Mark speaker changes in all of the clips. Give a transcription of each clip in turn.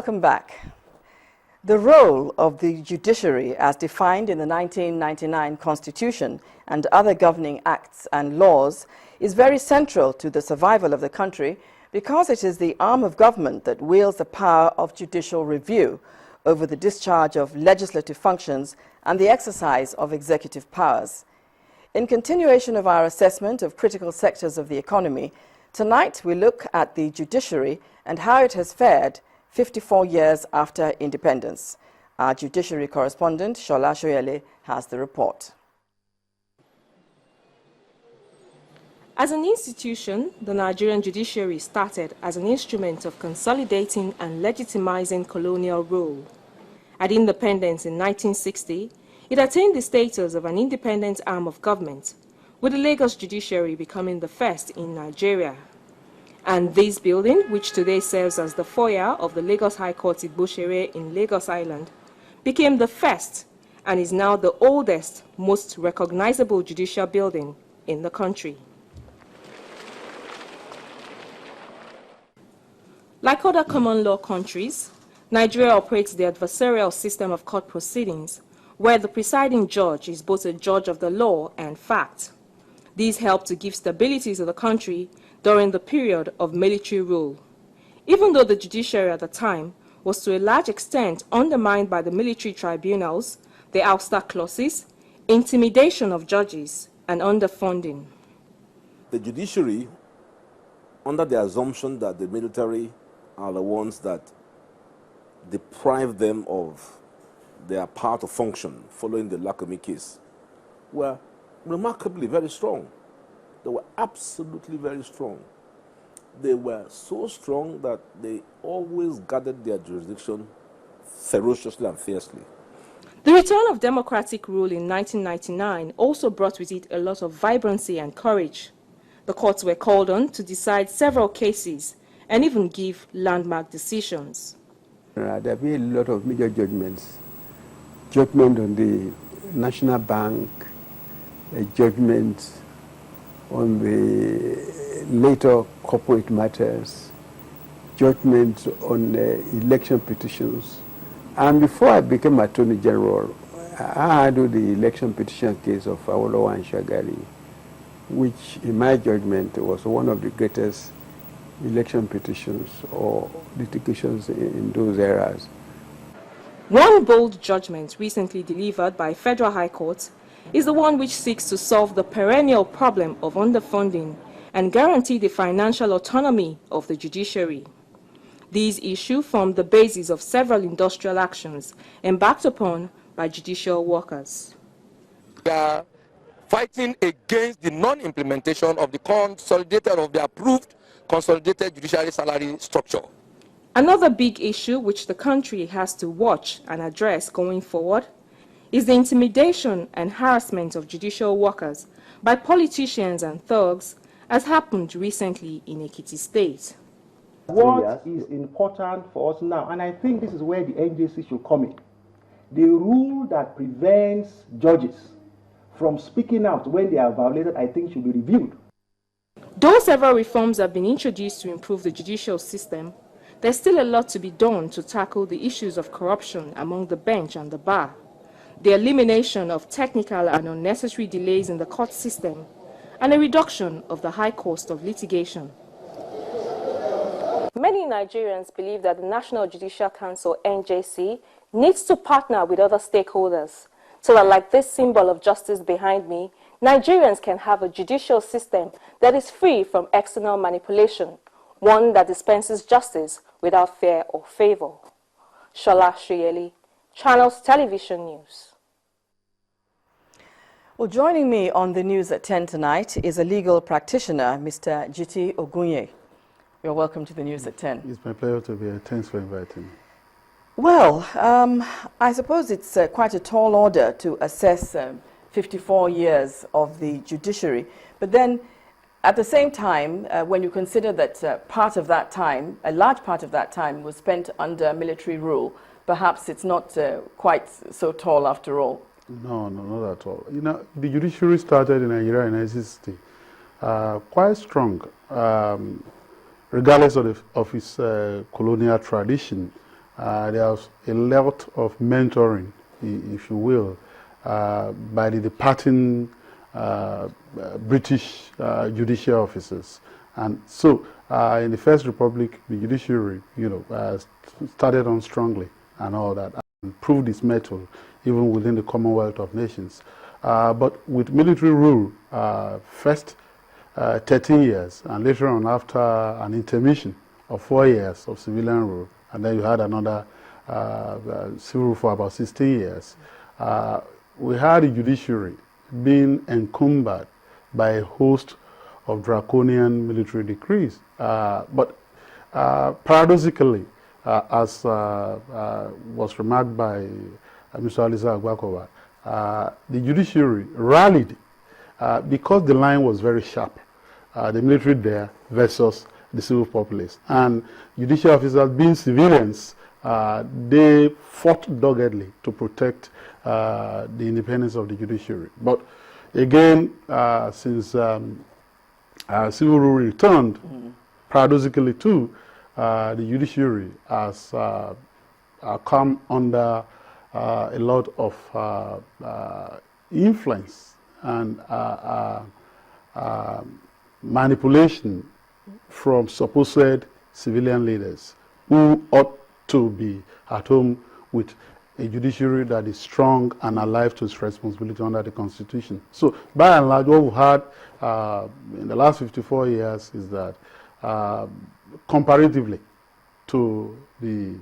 Speaker 1: Welcome back. The role of the judiciary as defined in the 1999 Constitution and other governing acts and laws is very central to the survival of the country because it is the arm of government that wields the power of judicial review over the discharge of legislative functions and the exercise of executive powers. In continuation of our assessment of critical sectors of the economy, tonight we look at the judiciary and how it has fared 54 years after independence. Our judiciary correspondent, Shola Shoyele, has the report.
Speaker 2: As an institution, the Nigerian judiciary started as an instrument of consolidating and legitimizing colonial rule. At independence in 1960, it attained the status of an independent arm of government, with the Lagos judiciary becoming the first in Nigeria. And this building, which today serves as the foyer of the Lagos High Court Judiciary in Lagos Island, became the first and is now the oldest, most recognizable judicial building in the country. Like other common law countries, Nigeria operates the adversarial system of court proceedings, where the presiding judge is both a judge of the law and fact. These help to give stability to the country during the period of military rule. Even though the judiciary at the time was to a large extent undermined by the military tribunals, the ouster clauses, intimidation of judges, and underfunding.
Speaker 3: The judiciary, under the assumption that the military are the ones that deprive them of their power to function following the Lakumi case, were remarkably very strong. They were absolutely very strong. They were so strong that they always guarded their jurisdiction ferociously and fiercely.
Speaker 2: The return of democratic rule in 1999 also brought with it a lot of vibrancy and courage. The courts were called on to decide several cases and even give landmark decisions.
Speaker 4: There have been a lot of major judgments. Judgment on the National Bank, a judgment on the later corporate matters, judgment on election petitions. And before I became Attorney General, I handled the election petition case of Awolowo and Shagari, which in my judgment was one of the greatest election petitions or litigations in those eras.
Speaker 2: One bold judgment recently delivered by Federal High Court is the one which seeks to solve the perennial problem of underfunding and guarantee the financial autonomy of the judiciary. These issues form the basis of several industrial actions embarked upon by judicial workers.
Speaker 5: We are fighting against the non-implementation of the approved consolidated judiciary salary structure.
Speaker 2: Another big issue which the country has to watch and address going forward is the intimidation and harassment of judicial workers by politicians and thugs, as happened recently in Ekiti State.
Speaker 6: What is important for us now, and I think this is where the NJC should come in, the rule that prevents judges from speaking out when they are violated, I think should be reviewed.
Speaker 2: Though several reforms have been introduced to improve the judicial system, there's still a lot to be done to tackle the issues of corruption among the bench and the bar, the elimination of technical and unnecessary delays in the court system, and a reduction of the high cost of litigation. Many Nigerians believe that the National Judicial Council, NJC, needs to partner with other stakeholders so that, like this symbol of justice behind me, Nigerians can have a judicial system that is free from external manipulation, one that dispenses justice without fear or favor. Shola Shoyele, Channels Television News.
Speaker 1: Well, joining me on the news at 10 tonight is a legal practitioner, Mr. Jiti Ogunye. You're welcome to the news at 10.
Speaker 7: It's my pleasure to be here. Thanks for inviting me.
Speaker 1: Well, I suppose it's quite a tall order to assess 54 years of the judiciary. But then, at the same time, when you consider that part of that time, a large part of that time was spent under military rule, perhaps it's not quite so tall after all.
Speaker 7: No, not at all. You know, the judiciary started in Nigeria in 1960, quite strong, regardless of its colonial tradition. there's a lot of mentoring, if you will, by the departing British judicial officers. And so in the First Republic, the judiciary, started on strongly and all that, and proved its mettle even within the Commonwealth of Nations. But with military rule, first 13 years, and later on after an intermission of 4 years of civilian rule, and then you had another civil rule for about 16 years, we had the judiciary being encumbered by a host of draconian military decrees. But paradoxically, as was remarked by Mr. Alisa Agwakova, the judiciary rallied because the line was very sharp, the military there versus the civil populace. And judicial officers, being civilians, they fought doggedly to protect the independence of the judiciary. But again, since civil rule returned, paradoxically too, the judiciary has come under a lot of influence and manipulation from supposed civilian leaders who ought to be at home with a judiciary that is strong and alive to its responsibility under the Constitution. So, by and large, what we've had in the last 54 years is that comparatively to the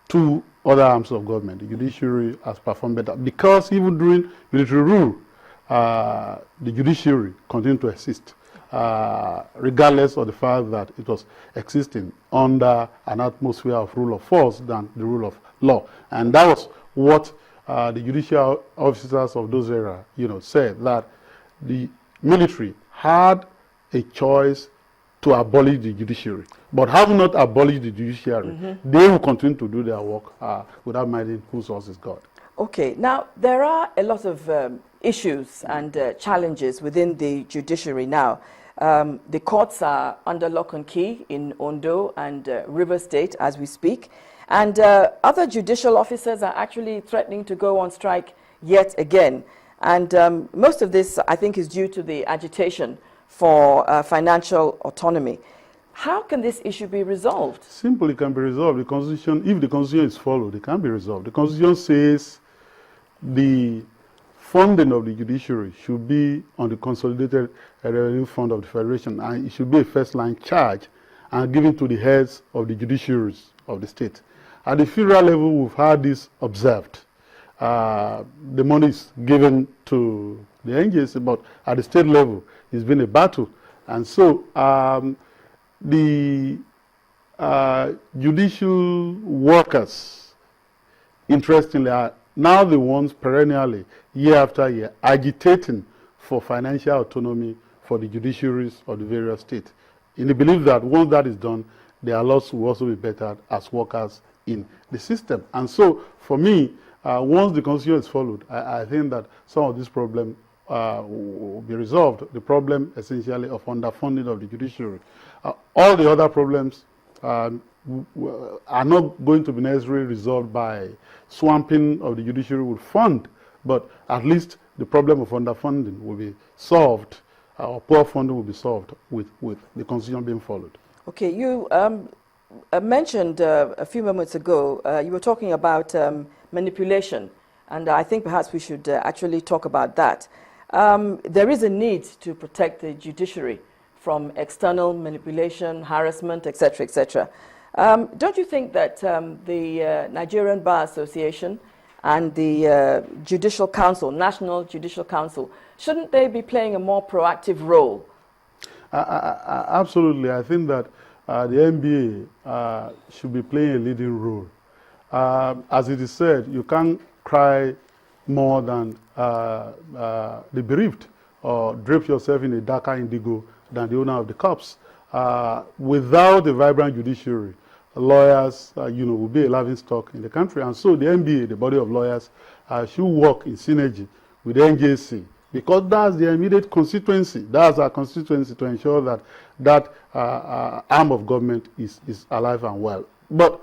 Speaker 7: two other arms of government, the judiciary has performed better, because even during military rule, the judiciary continued to exist, regardless of the fact that it was existing under an atmosphere of rule of force than the rule of law. And that was what the judicial officers of those eras, said, that the military had a choice to abolish the judiciary. But having not abolished the judiciary, they will continue to do their work without minding whose source is God.
Speaker 1: Okay, now there are a lot of issues and challenges within the judiciary now. The courts are under lock and key in Ondo and River State as we speak. And other judicial officers are actually threatening to go on strike yet again. And most of this, I think, is due to the agitation for financial autonomy. How can this issue be resolved?
Speaker 7: Simply can be resolved. The Constitution, if the Constitution is followed, it can be resolved. The Constitution says the funding of the judiciary should be on the Consolidated Revenue Fund of the Federation, and it should be a first-line charge and given to the heads of the judiciaries of the state. At the federal level, we've had this observed. The money is given to the NJC, but at the state level, it's been a battle. And so the judicial workers, interestingly, are now the ones perennially, year after year, agitating for financial autonomy for the judiciaries of the various states, in the belief that once that is done, their laws will also be bettered as workers in the system. And so, for me, once the Constitution is followed, I think that some of these problems will be resolved. The problem, essentially, of underfunding of the judiciary. All the other problems are not going to be necessarily resolved by swamping of the judiciary with fund, but at least the problem of underfunding will be solved, or poor funding will be solved with the Constitution being followed.
Speaker 1: Okay, you mentioned a few moments ago, you were talking about manipulation, and I think perhaps we should actually talk about that. There is a need to protect the judiciary from external manipulation, harassment, etc., etc. Don't you think that the Nigerian Bar Association and the Judicial Council, National Judicial Council, shouldn't they be playing a more proactive role?
Speaker 7: Absolutely. I think that the NBA should be playing a leading role. As it is said, you can't cry more than the bereaved, or drape yourself in a darker indigo than the owner of the cups. Without a vibrant judiciary, lawyers, will be a laughing stock in the country. And so the NBA, the body of lawyers, should work in synergy with the NJC because that's the immediate constituency. That's our constituency, to ensure that that arm of government is alive and well. But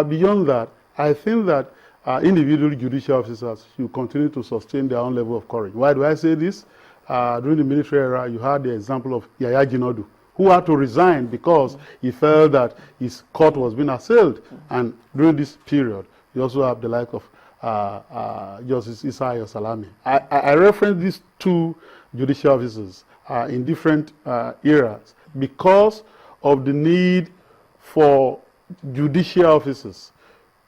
Speaker 7: beyond that, I think that individual judicial officers should continue to sustain their own level of courage. Why do I say this? During the military era, you had the example of Yaya Jinodu, who had to resign because he felt that his court was being assailed. And during this period, you also have the like of Justice Isaiah Salami. I reference these two judicial officers in different eras because of the need for judicial officers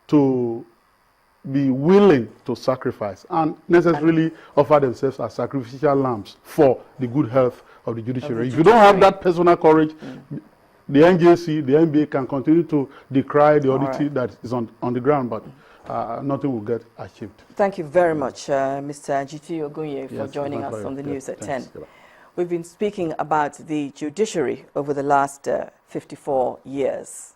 Speaker 7: to be willing to sacrifice and necessarily offer themselves as sacrificial lambs for the good health of the judiciary. If you don't have that personal courage, the NJC, the NBA can continue to decry the oddity that is on the ground, but nothing will get achieved.
Speaker 1: Thank you very much, Mr. G.T. Ogunye, for joining us on the news at 10. We've been speaking about the judiciary over the last 54 years.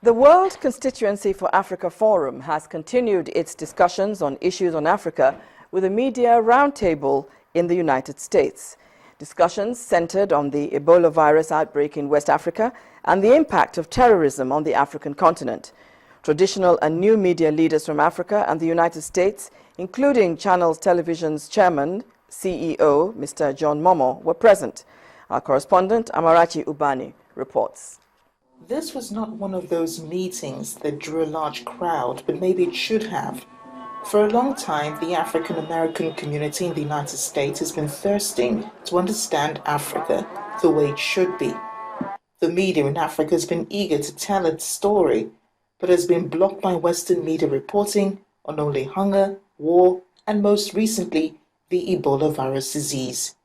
Speaker 1: The World Constituency for Africa Forum has continued its discussions on issues on Africa with a media roundtable in the United States. Discussions centered on the Ebola virus outbreak in West Africa and the impact of terrorism on the African continent. Traditional and new media leaders from Africa and the United States, including Channels Television's chairman, CEO, Mr. John Momoh, were present. Our correspondent, Amarachi Ubani, reports.
Speaker 8: This was not one of those meetings that drew a large crowd, but maybe it should have. For a long time, the African American community in the United States has been thirsting to understand Africa the way it should be. The media in Africa has been eager to tell its story, but has been blocked by Western media reporting on only hunger, war, and most recently, the Ebola virus disease.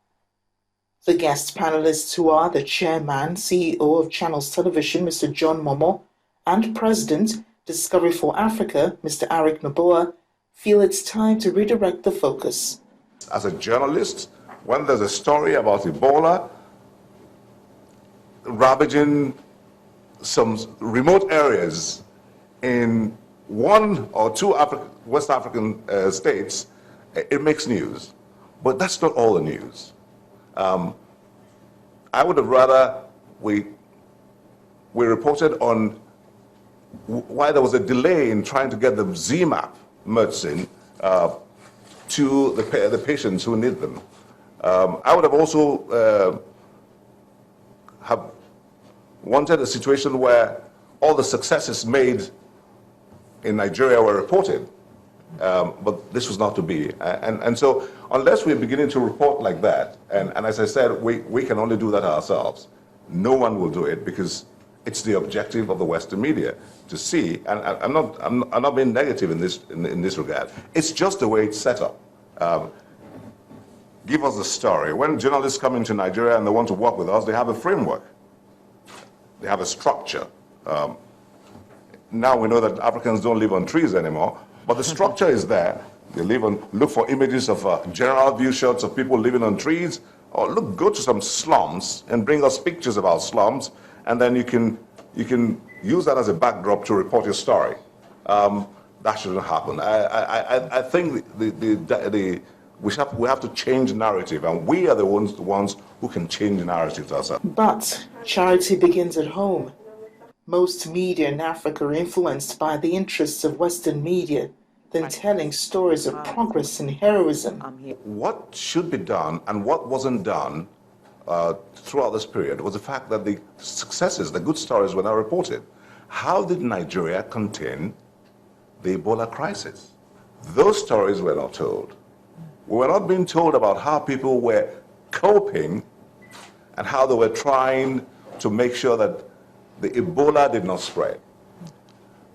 Speaker 8: The guest panelists, who are the chairman, CEO of Channels Television, Mr. John Momoh, and President, Discovery for Africa, Mr. Arik Noboa, feel it's time to redirect the focus.
Speaker 9: As a journalist, when there's a story about Ebola ravaging some remote areas in one or two West African states, it makes news. But that's not all the news. I would have rather we reported on why there was a delay in trying to get the ZMapp medicine to the patients who need them. I would have also have wanted a situation where all the successes made in Nigeria were reported. But this was not to be. And so unless we're beginning to report like that, and as I said, we can only do that ourselves. No one will do it because it's the objective of the Western media to see, and I'm not being negative in this regard. It's just the way it's set up. Give us the story. When journalists come into Nigeria and they want to work with us, they have a framework. They have a structure. Now we know that Africans don't live on trees anymore, but the structure is there. They look for images of general view shots of people living on trees, or go to some slums and bring us pictures about slums, and then you can use that as a backdrop to report your story. That shouldn't happen. I think we have to change narrative, and we are the ones who can change narratives ourselves.
Speaker 8: But charity begins at home. Most media in Africa are influenced by the interests of Western media than telling stories of progress and heroism.
Speaker 9: What should be done and what wasn't done throughout this period was the fact that the successes, the good stories were not reported. How did Nigeria contain the Ebola crisis? Those stories were not told. We were not being told about how people were coping and how they were trying to make sure that the Ebola did not spread.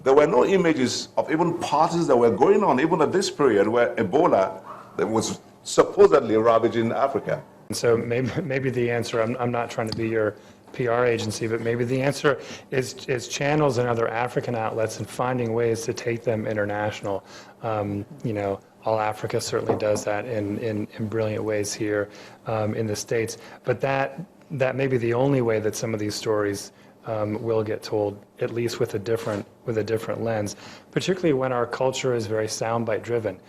Speaker 9: There were no images of even parties that were going on, even at this period, where Ebola that was supposedly ravaging Africa.
Speaker 10: So maybe the answer, I'm not trying to be your PR agency, but maybe the answer is channels and other African outlets and finding ways to take them international. You know, All Africa certainly does that in brilliant ways here in the States. But that may be the only way that some of these stories will get told, at least with a different lens, particularly when our culture is very soundbite driven.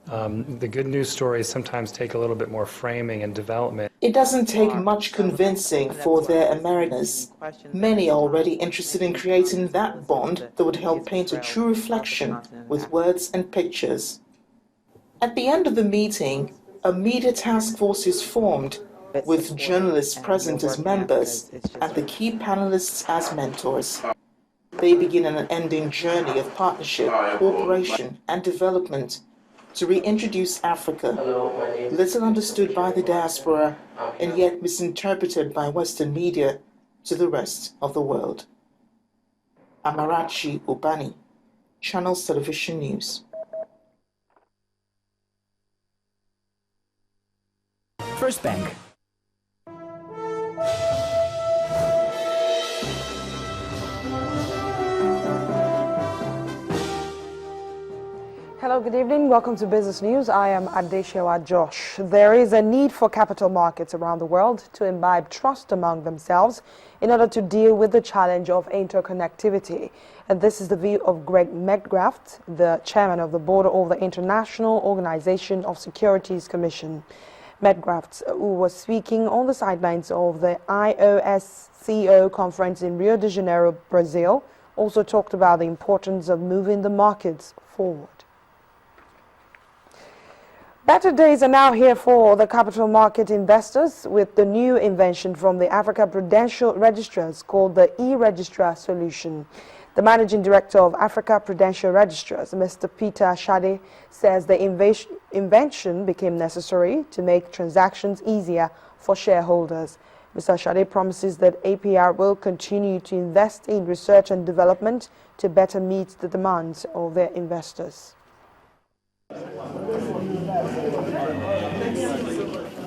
Speaker 10: The good news stories sometimes take a little bit more framing and development.
Speaker 8: It doesn't take much convincing for their Americans. Many are already interested in creating that bond that would help paint a true reflection with words and pictures. At the end of the meeting, a media task force is formed, with journalists present as members and the key panelists as mentors. They begin an unending journey of partnership, cooperation, and development to reintroduce Africa, little understood by the diaspora and yet misinterpreted by Western media, to the rest of the world. Amarachi Ubani, Channels Television News.
Speaker 11: First Bank.
Speaker 12: Hello, good evening. Welcome to Business News. I am Adeshewa Josh. There is a need for capital markets around the world to imbibe trust among themselves in order to deal with the challenge of interconnectivity. And this is the view of Greg Medgraft, the chairman of the board of the International Organization of Securities Commission. Medgraft, who was speaking on the sidelines of the IOSCO conference in Rio de Janeiro, Brazil, also talked about the importance of moving the markets forward. Better days are now here for the capital market investors with the new invention from the Africa Prudential Registrars called the e-Registrar solution. The managing director of Africa Prudential Registrars, Mr. Peter Shade, says the invention became necessary to make transactions easier for shareholders. Mr. Shade promises that APR will continue to invest in research and development to better meet the demands of their investors.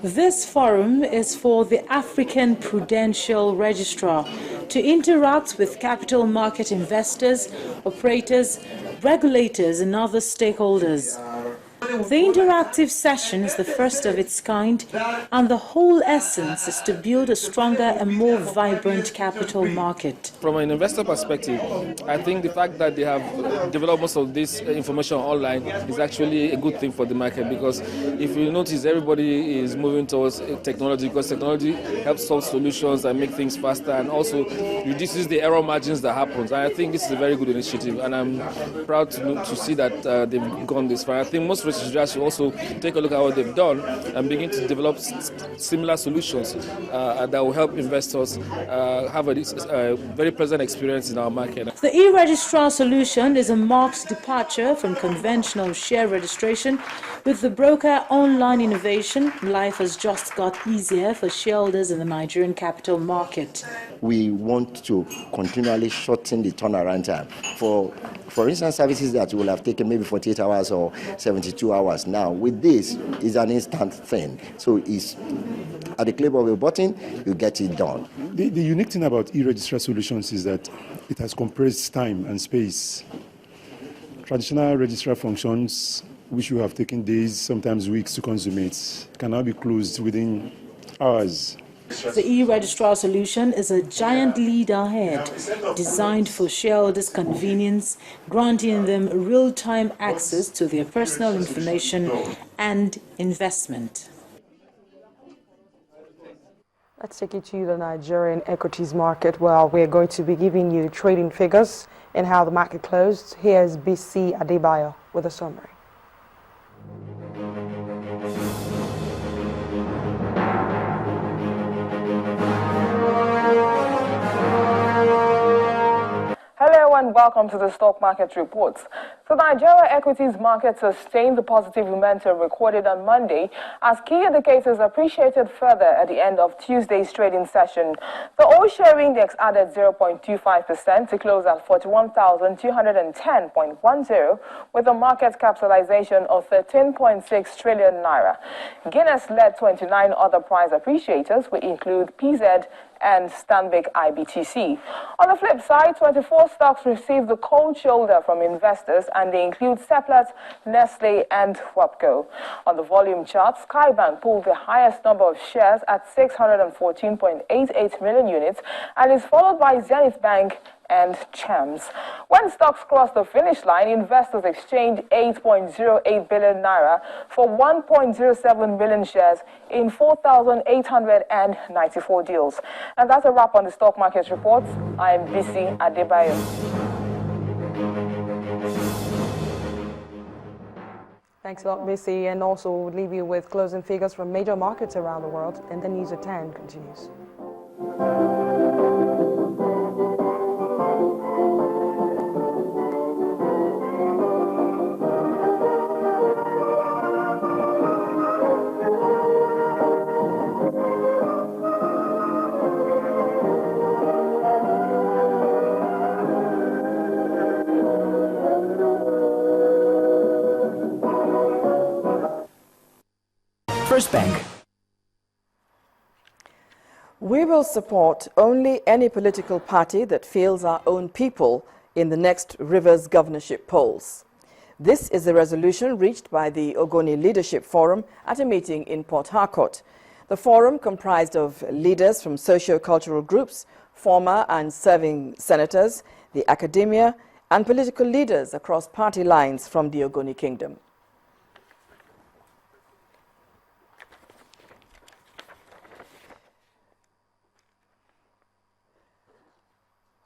Speaker 13: This forum is for the African Prudential Registrar to interact with capital market investors, operators, regulators and other stakeholders. The interactive session is the first of its kind, and the whole essence is to build a stronger and more vibrant capital market.
Speaker 5: From an investor perspective, I think the fact that they have developed most of this information online is actually a good thing for the market, because if you notice, everybody is moving towards technology, because technology helps solve solutions and make things faster and also reduces the error margins that happen. And I think this is a very good initiative, and I'm proud to see that they've gone this far. I think most registrars should also take a look at what they've done and begin to develop similar solutions that will help investors have a very pleasant experience in our market.
Speaker 13: The e-Registrar solution is a marked departure from conventional share registration. With the broker online innovation, life has just got easier for shareholders in the Nigerian capital market.
Speaker 14: We want to continually shorten the turnaround time. For instance, services that will have taken maybe 48 hours or 72 hours now, with this, is an instant thing. So it's at the click of a button, you get it done.
Speaker 15: The unique thing about e-Registrar solutions is that it has compressed time and space. Traditional registrar functions, which would have taken days, sometimes weeks to consummate, can now be closed within hours.
Speaker 13: The e-Registrar solution is a giant lead ahead, designed for shareholders' convenience, granting them real-time access to their personal information and investment.
Speaker 12: Let's take you to the Nigerian equities market. Well, we're going to be giving you trading figures and how the market closed. Here's BC Adebayo with a summary.
Speaker 16: Hello and welcome to the stock market reports. The Nigeria equities market sustained the positive momentum recorded on Monday as key indicators appreciated further at the end of Tuesday's trading session. The all-share index added 0.25% to close at 41,210.10 with a market capitalization of 13.6 trillion naira. Guinness led 29 other price appreciators, which include PZ, and Stanbic IBTC. On the flip side, 24 stocks received the cold shoulder from investors, and they include Seplat, Nestle, and WAPCO. On the volume chart, Skybank pulled the highest number of shares at 614.88 million units and is followed by Zenith Bank and Chams. When stocks crossed the finish line, investors exchanged 8.08 billion naira for 1.07 million shares in 4,894 deals. And that's a wrap on the stock market report. I am BC Adebayo.
Speaker 12: Thanks a lot, BC. And also we'll leave you with closing figures from major markets around the world. And the News at 10 continues.
Speaker 11: First Bank.
Speaker 1: We will support only any political party that fails our own people in the next Rivers governorship polls. This is a resolution reached by the Ogoni Leadership Forum at a meeting in Port Harcourt. The forum comprised of leaders from socio-cultural groups, former and serving senators, the academia, and political leaders across party lines from the Ogoni Kingdom.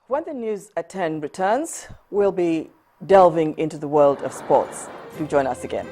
Speaker 1: When the News at 10 returns, we'll be delving into the world of sports. Do join us again.